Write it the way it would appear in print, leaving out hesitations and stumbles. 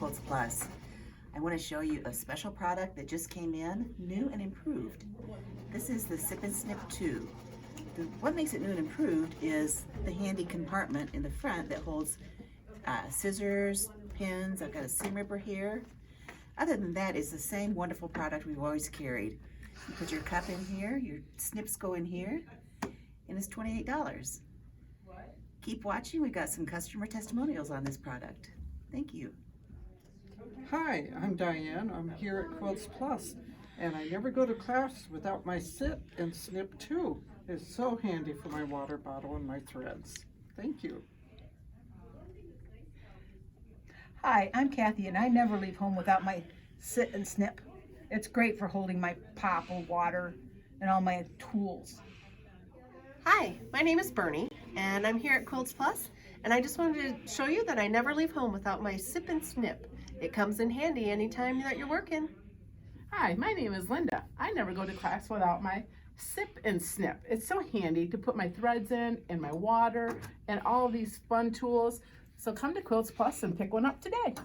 Quilts Plus. I want to show you a special product that just came in, new and improved. This is the Sip Snip 2. What makes it new and improved is the handy compartment in the front that holds scissors, pins. I've got a seam ripper here. Other than that, it's the same wonderful product we've always carried. You put your cup in here, your snips go in here, and it's $28. Keep watching, we've got some customer testimonials on this product. Thank you. Hi, I'm Diane. I'm here at Quilts Plus, and I never go to class without my Sip and Snip 2. It's so handy for my water bottle and my threads. Thank you. Hi, I'm Kathy, and I never leave home without my Sit and Snip. It's great for holding my pop or water and all my tools. Hi, my name is Bernie, and I'm here at Quilts Plus, and I just wanted to show you that I never leave home without my Sip and Snip. It comes in handy anytime that you're working. Hi, my name is Linda. I never go to class without my Sip and Snip. It's so handy to put my threads in and my water and all of these fun tools. So come to Quilts Plus and pick one up today.